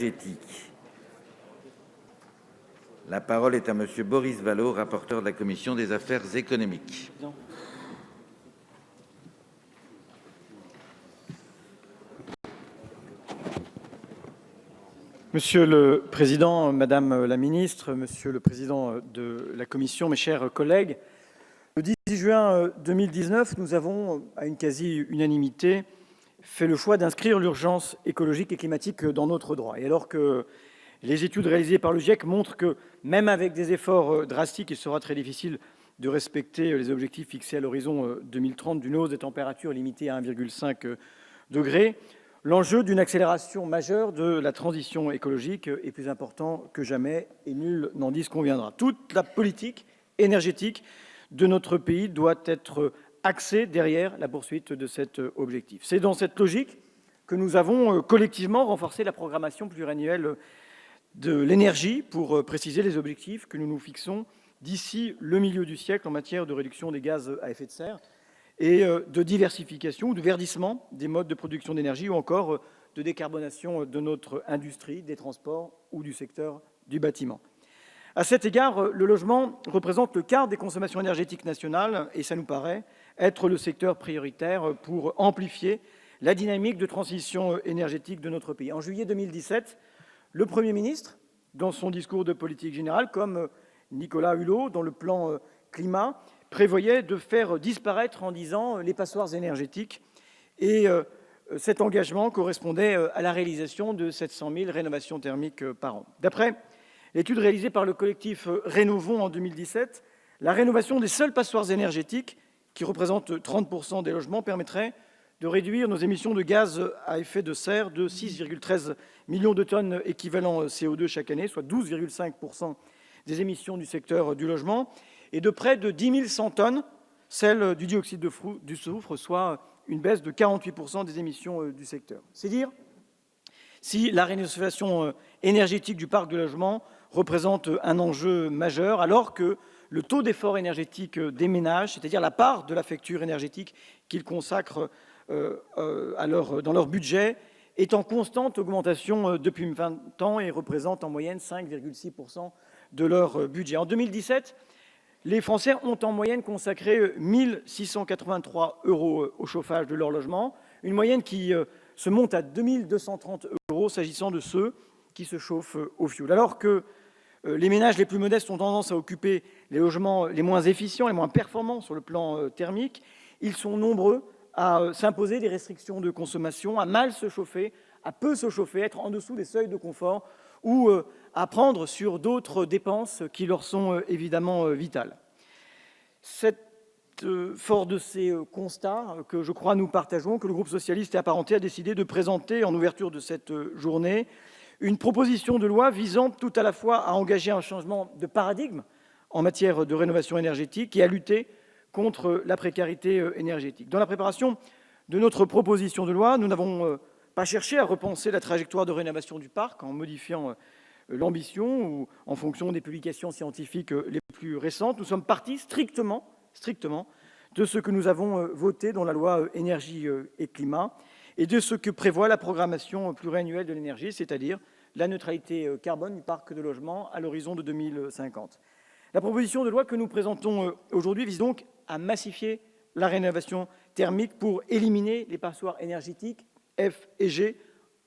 énergétique. La parole est à Monsieur Boris Vallaud, rapporteur de la Commission des affaires économiques. Monsieur le Président, Madame la Ministre, Monsieur le Président de la Commission, mes chers collègues, le 10 juin 2019, nous avons, à une quasi-unanimité, fait le choix d'inscrire l'urgence écologique et climatique dans notre droit. Et alors que les études réalisées par le GIEC montrent que, même avec des efforts drastiques, il sera très difficile de respecter les objectifs fixés à l'horizon 2030 d'une hausse des températures limitée à 1,5 degré, l'enjeu d'une accélération majeure de la transition écologique est plus important que jamais et nul n'en disconviendra. Toute la politique énergétique de notre pays doit être axée derrière la poursuite de cet objectif. C'est dans cette logique que nous avons collectivement renforcé la programmation pluriannuelle de l'énergie pour préciser les objectifs que nous nous fixons d'ici le milieu du siècle en matière de réduction des gaz à effet de serre et de diversification ou de verdissement des modes de production d'énergie ou encore de décarbonation de notre industrie, des transports ou du secteur du bâtiment. À cet égard, le logement représente le quart des consommations énergétiques nationales et ça nous paraît être le secteur prioritaire pour amplifier la dynamique de transition énergétique de notre pays. En juillet 2017, le Premier ministre, dans son discours de politique générale, comme Nicolas Hulot, dans le plan climat, prévoyait de faire disparaître en 10 ans les passoires énergétiques. Et cet engagement correspondait à la réalisation de 700 000 rénovations thermiques par an. D'après l'étude réalisée par le collectif Rénovons en 2017, la rénovation des seules passoires énergétiques, qui représentent 30% des logements, permettrait de réduire nos émissions de gaz à effet de serre de 6,13 millions de tonnes équivalent CO2 chaque année, soit 12,5% des émissions du secteur du logement, et de près de 10 100 tonnes, celles du dioxyde du soufre, soit une baisse de 48% des émissions du secteur. C'est dire si la rénovation énergétique du parc de logement représente un enjeu majeur, alors que le taux d'effort énergétique des ménages, c'est-à-dire la part de la facture énergétique qu'ils consacrent dans leur budget, est en constante augmentation depuis 20 ans et représente en moyenne 5,6% de leur budget. En 2017, les Français ont en moyenne consacré 1 683 € au chauffage de leur logement, une moyenne qui se monte à 2 230 € s'agissant de ceux qui se chauffent au fioul. Alors que les ménages les plus modestes ont tendance à occuper les logements les moins efficients, les moins performants sur le plan thermique, ils sont nombreux à s'imposer des restrictions de consommation, à mal se chauffer, à peu se chauffer, être en dessous des seuils de confort ou à prendre sur d'autres dépenses qui leur sont évidemment vitales. Fort de ces constats que je crois nous partageons, que le groupe socialiste et apparenté a décidé de présenter en ouverture de cette journée une proposition de loi visant tout à la fois à engager un changement de paradigme en matière de rénovation énergétique et à lutter contre la précarité énergétique. Dans la préparation de notre proposition de loi, nous n'avons pas cherché à repenser la trajectoire de rénovation du parc en modifiant l'ambition ou en fonction des publications scientifiques les plus récentes. Nous sommes partis strictement de ce que nous avons voté dans la loi énergie et climat et de ce que prévoit la programmation pluriannuelle de l'énergie, c'est-à-dire la neutralité carbone du parc de logement à l'horizon de 2050. La proposition de loi que nous présentons aujourd'hui vise donc à massifier la rénovation thermique pour éliminer les passoires énergétiques F et G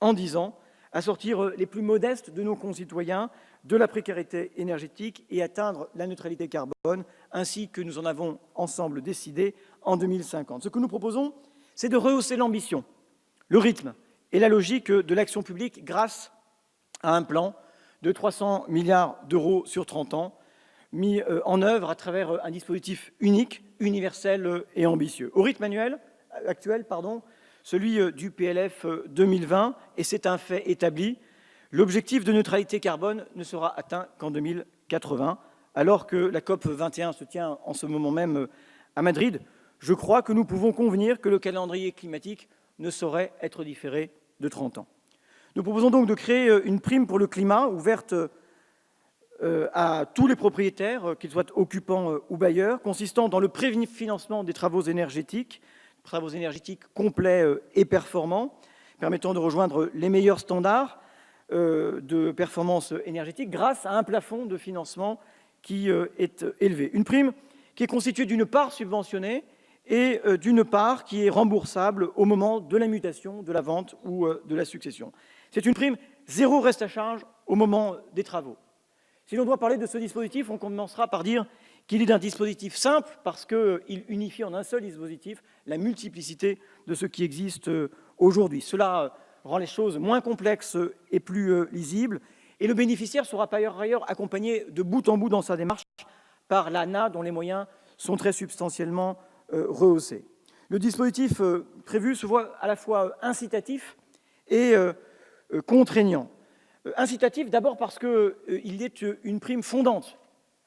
en 10 ans, à sortir les plus modestes de nos concitoyens de la précarité énergétique et atteindre la neutralité carbone, ainsi que nous en avons ensemble décidé en 2050. Ce que nous proposons, c'est de rehausser l'ambition, le rythme et la logique de l'action publique grâce à un plan de 300 milliards d'euros sur 30 ans, mis en œuvre à travers un dispositif unique, universel et ambitieux. Au rythme actuel, celui du PLF 2020, et c'est un fait établi, l'objectif de neutralité carbone ne sera atteint qu'en 2080, alors que la COP 21 se tient en ce moment même à Madrid. Je crois que nous pouvons convenir que le calendrier climatique ne saurait être différé de 30 ans. Nous proposons donc de créer une prime pour le climat ouverte à tous les propriétaires, qu'ils soient occupants ou bailleurs, consistant dans le préfinancement des travaux énergétiques complets et performants, permettant de rejoindre les meilleurs standards, de performance énergétique grâce à un plafond de financement qui est élevé. Une prime qui est constituée d'une part subventionnée et d'une part qui est remboursable au moment de la mutation, de la vente ou de la succession. C'est une prime zéro reste à charge au moment des travaux. Si l'on doit parler de ce dispositif, on commencera par dire qu'il est d'un dispositif simple parce qu'il unifie en un seul dispositif la multiplicité de ce qui existe aujourd'hui. Cela rend les choses moins complexes et plus lisibles. Et le bénéficiaire sera par ailleurs accompagné de bout en bout dans sa démarche par l'ANA, dont les moyens sont très substantiellement rehaussés. Le dispositif prévu se voit à la fois incitatif et contraignant. Incitatif d'abord parce qu'il est une prime fondante,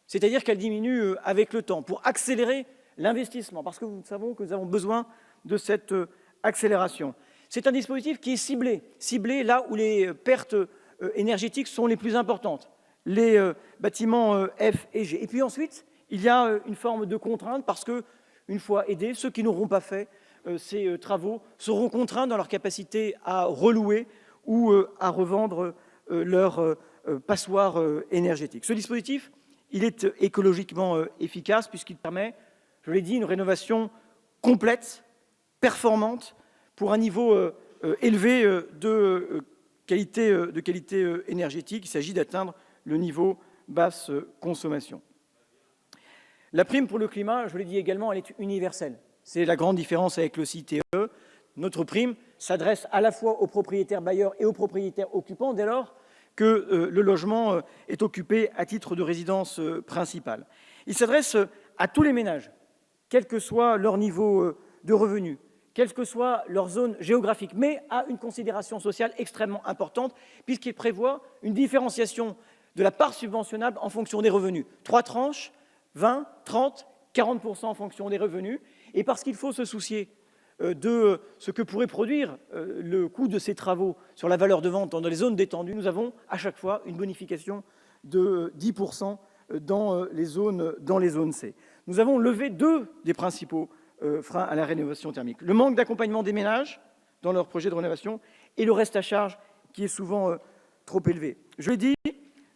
c'est-à-dire qu'elle diminue avec le temps pour accélérer l'investissement, parce que nous savons que nous avons besoin de cette accélération. C'est un dispositif qui est ciblé là où les pertes énergétiques sont les plus importantes, les bâtiments F et G. Et puis ensuite, il y a une forme de contrainte parce que, une fois aidés, ceux qui n'auront pas fait ces travaux seront contraints dans leur capacité à relouer ou à revendre leur passoire énergétique. Ce dispositif, il est écologiquement efficace puisqu'il permet, je l'ai dit, une rénovation complète, performante, pour un niveau élevé de qualité énergétique. Il s'agit d'atteindre le niveau basse consommation. La prime pour le climat, je l'ai dit également, elle est universelle. C'est la grande différence avec le CITE. Notre prime s'adresse à la fois aux propriétaires bailleurs et aux propriétaires occupants dès lors que le logement est occupé à titre de résidence principale. Il s'adresse à tous les ménages, quel que soit leur niveau de revenus, quelle que soit leur zone géographique, mais à une considération sociale extrêmement importante, puisqu'il prévoit une différenciation de la part subventionnable en fonction des revenus. 3 tranches, 20, 30, 40% en fonction des revenus, et parce qu'il faut se soucier de ce que pourrait produire le coût de ces travaux sur la valeur de vente dans les zones détendues, nous avons à chaque fois une bonification de 10% dans les zones C. Nous avons levé 2 des principaux freins à la rénovation thermique. Le manque d'accompagnement des ménages dans leurs projets de rénovation et le reste à charge qui est souvent trop élevé. Je l'ai dit,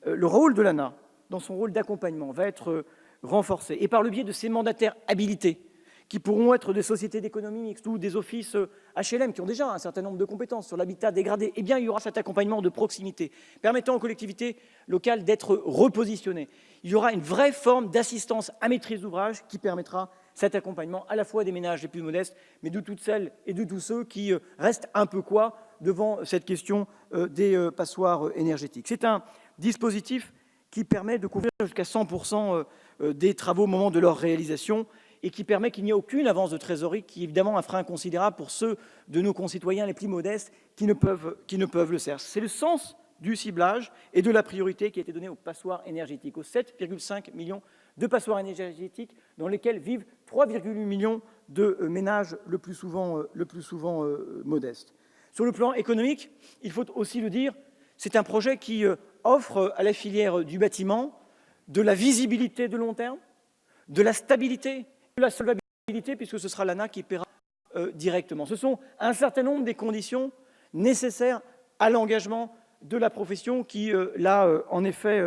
le rôle de l'ANA, dans son rôle d'accompagnement, va être renforcé. Et par le biais de ces mandataires habilités, qui pourront être des sociétés d'économie mixte ou des offices HLM qui ont déjà un certain nombre de compétences sur l'habitat dégradé, eh bien, il y aura cet accompagnement de proximité permettant aux collectivités locales d'être repositionnées. Il y aura une vraie forme d'assistance à maîtrise d'ouvrage qui permettra cet accompagnement à la fois des ménages les plus modestes, mais de toutes celles et de tous ceux qui restent un peu quoi devant cette question des passoires énergétiques. C'est un dispositif qui permet de couvrir jusqu'à 100% des travaux au moment de leur réalisation et qui permet qu'il n'y ait aucune avance de trésorerie, qui est évidemment un frein considérable pour ceux de nos concitoyens les plus modestes qui ne peuvent le faire. C'est le sens du ciblage et de la priorité qui a été donnée aux passoires énergétiques, aux 7,5 millions de passoires énergétiques dans lesquelles vivent 3,8 millions de ménages le plus souvent modestes. Sur le plan économique, il faut aussi le dire, c'est un projet qui offre à la filière du bâtiment de la visibilité de long terme, de la stabilité, de la solvabilité, puisque ce sera l'ANA qui paiera directement. Ce sont un certain nombre des conditions nécessaires à l'engagement de la profession qui l'a en effet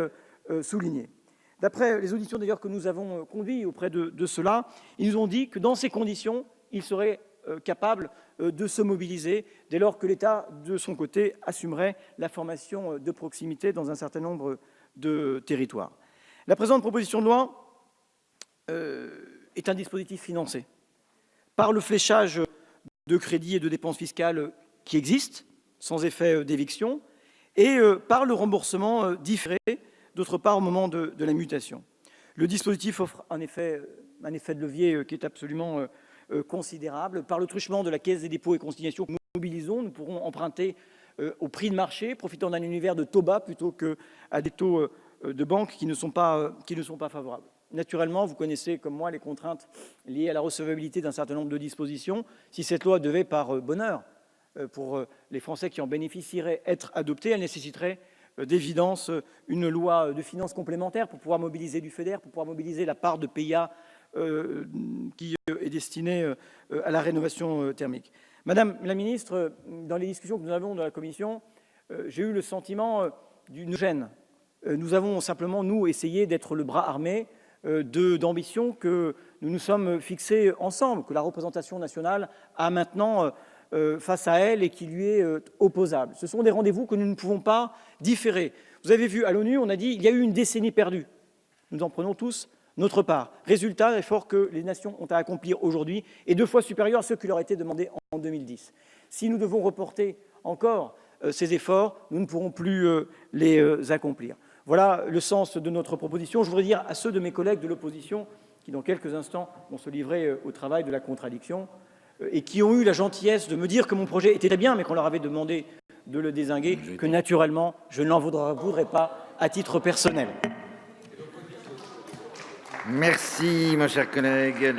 souligné. D'après les auditions d'ailleurs que nous avons conduites auprès de ceux-là, ils nous ont dit que dans ces conditions, ils seraient capables de se mobiliser dès lors que l'État, de son côté, assumerait la formation de proximité dans un certain nombre de territoires. La présente proposition de loi est un dispositif financé par le fléchage de crédits et de dépenses fiscales qui existent, sans effet d'éviction, et par le remboursement différé, d'autre part, au moment de la mutation. Le dispositif offre en effet un effet de levier qui est absolument considérable. Par le truchement de la Caisse des dépôts et consignations que nous mobilisons, nous pourrons emprunter au prix de marché, profitant d'un univers de taux bas plutôt qu'à des taux de banque qui ne sont pas favorables. Naturellement, vous connaissez comme moi les contraintes liées à la recevabilité d'un certain nombre de dispositions. Si cette loi devait, par bonheur, pour les Français qui en bénéficieraient, être adoptée, elle nécessiterait d'évidence une loi de finances complémentaire pour pouvoir mobiliser du FEDER, pour pouvoir mobiliser la part de PIA qui est destinée à la rénovation thermique. Madame la ministre, dans les discussions que nous avons dans la Commission, j'ai eu le sentiment d'une gêne. Nous avons simplement, nous, essayé d'être le bras armé d'ambitions que nous nous sommes fixées ensemble, que la représentation nationale a maintenant face à elle et qui lui est opposable. Ce sont des rendez-vous que nous ne pouvons pas différer. Vous avez vu, à l'ONU, on a dit qu'il y a eu une décennie perdue. Nous en prenons tous notre part. Résultat, l'effort que les nations ont à accomplir aujourd'hui est 2 fois supérieur à ce qui leur était demandé en 2010. Si nous devons reporter encore ces efforts, nous ne pourrons plus les accomplir. Voilà le sens de notre proposition. Je voudrais dire à ceux de mes collègues de l'opposition qui, dans quelques instants, vont se livrer au travail de la contradiction et qui ont eu la gentillesse de me dire que mon projet était très bien, mais qu'on leur avait demandé de le dézinguer, que naturellement, je ne l'en voudrais pas à titre personnel. Merci, mon cher collègue.